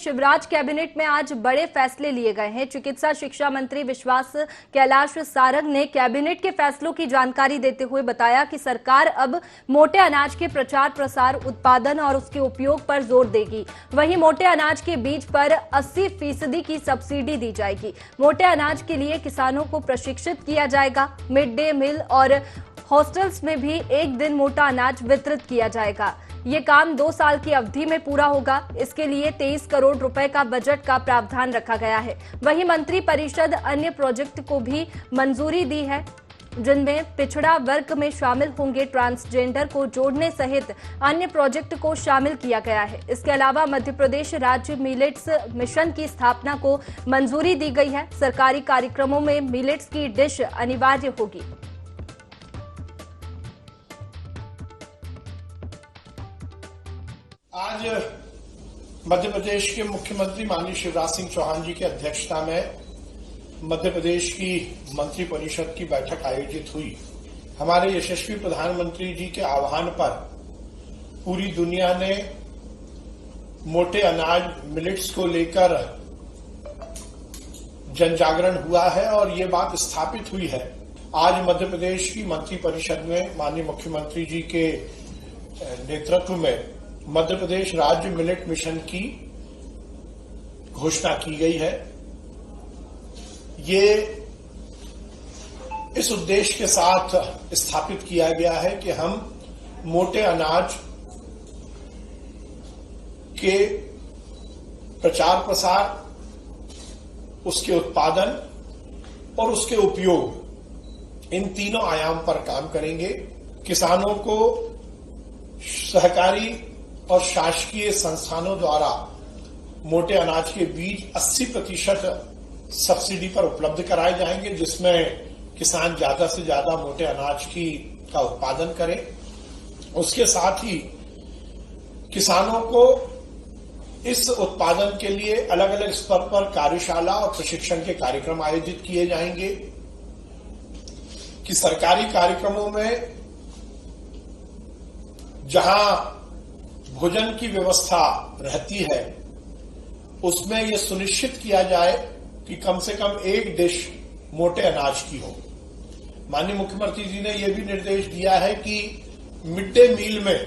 Shivraj cabinet में आज बड़े फैसले लिए गए हैं। चिकित्सा शिक्षा मंत्री विश्वास कैलाश सारंग ने कैबिनेट के फैसलों की जानकारी देते हुए बताया कि सरकार अब मोटे अनाज के प्रचार प्रसार, उत्पादन और उसके उपयोग पर जोर देगी। वहीं मोटे अनाज के बीज पर 80% की सब्सिडी दी जाएगी। मोटे अनाज के लिए किसानों को प्रशिक्षित किया जाएगा। मिड डे मील और हॉस्टल्स में भी एक दिन मोटा अनाज वितरित किया जाएगा। ये काम 2 साल की अवधि में पूरा होगा। इसके लिए 23 करोड़ रुपए का बजट का प्रावधान रखा गया है। वहीं मंत्री परिषद अन्य प्रोजेक्ट को भी मंजूरी दी है, जिनमें पिछड़ा वर्ग में शामिल होंगे ट्रांसजेंडर को जोड़ने सहित अन्य प्रोजेक्ट को शामिल किया गया है। इसके अलावा मध्य प्रदेश राज्य मिलेट्स मिशन की स्थापना को मंजूरी दी गई है। सरकारी कार्यक्रमों में मिलेट्स की डिश अनिवार्य होगी। आज मध्य प्रदेश के मुख्यमंत्री माननीय शिवराज सिंह चौहान जी की अध्यक्षता में मध्य प्रदेश की मंत्री परिषद की बैठक आयोजित हुई। हमारे यशस्वी प्रधानमंत्री जी के आह्वान पर पूरी दुनिया ने मोटे अनाज मिलेट्स को लेकर जन जागरण हुआ है और ये बात स्थापित हुई है। आज मध्य प्रदेश की मंत्री परिषद में माननीय मुख्यमंत्री जी के नेतृत्व में मध्य प्रदेश राज्य मिलेट मिशन की घोषणा की गई है। ये इस उद्देश्य के साथ स्थापित किया गया है कि हम मोटे अनाज के प्रचार प्रसार, उसके उत्पादन और उसके उपयोग, इन तीनों आयाम पर काम करेंगे। किसानों को सहकारी और शासकीय संस्थानों द्वारा मोटे अनाज के बीज 80% सब्सिडी पर उपलब्ध कराए जाएंगे, जिसमें किसान ज्यादा से ज्यादा मोटे अनाज का उत्पादन करें। उसके साथ ही किसानों को इस उत्पादन के लिए अलग अलग स्तर पर कार्यशाला और प्रशिक्षण के कार्यक्रम आयोजित किए जाएंगे कि सरकारी कार्यक्रमों में जहां भोजन की व्यवस्था रहती है, उसमें यह सुनिश्चित किया जाए कि कम से कम एक डिश मोटे अनाज की हो। माननीय मुख्यमंत्री जी ने यह भी निर्देश दिया है कि मिड डे मील में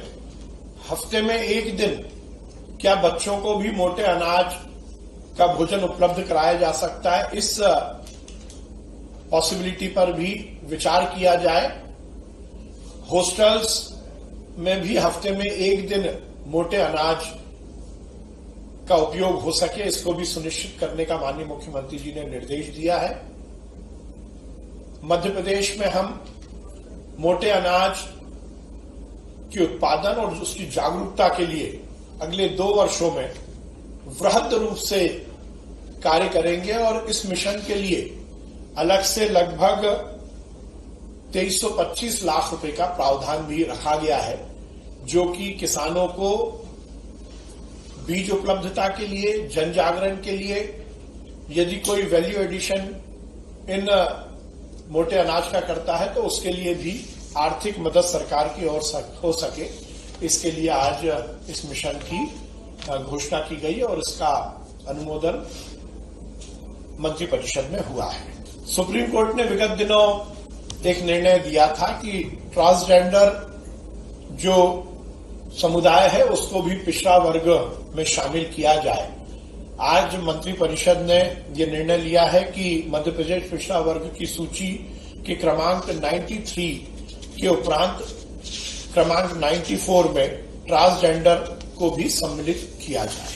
हफ्ते में एक दिन क्या बच्चों को भी मोटे अनाज का भोजन उपलब्ध कराया जा सकता है। इस पॉसिबिलिटी पर भी विचार किया जाए। हॉस्टल्स में भी हफ्ते में एक दिन मोटे अनाज का उपयोग हो सके, इसको भी सुनिश्चित करने का माननीय मुख्यमंत्री जी ने निर्देश दिया है। मध्य प्रदेश में हम मोटे अनाज के उत्पादन और उसकी जागरूकता के लिए अगले 2 वर्षों में वृहद रूप से कार्य करेंगे और इस मिशन के लिए अलग से लगभग 2325 लाख रुपए का प्रावधान भी रखा गया है, जो कि किसानों को बीज उपलब्धता के लिए, जन जागरण के लिए, यदि कोई वैल्यू एडिशन इन मोटे अनाज का करता है तो उसके लिए भी आर्थिक मदद सरकार की ओर हो सके, इसके लिए आज इस मिशन की घोषणा की गई और इसका अनुमोदन मंत्री परिषद में हुआ है। सुप्रीम कोर्ट ने विगत दिनों एक निर्णय दिया था कि ट्रांसजेंडर जो समुदाय है उसको भी पिछड़ा वर्ग में शामिल किया जाए। आज मंत्री परिषद ने यह निर्णय लिया है कि मध्य प्रदेश पिछड़ा वर्ग की सूची के क्रमांक 93 के उपरांत क्रमांक 94 में ट्रांसजेंडर को भी सम्मिलित किया जाए।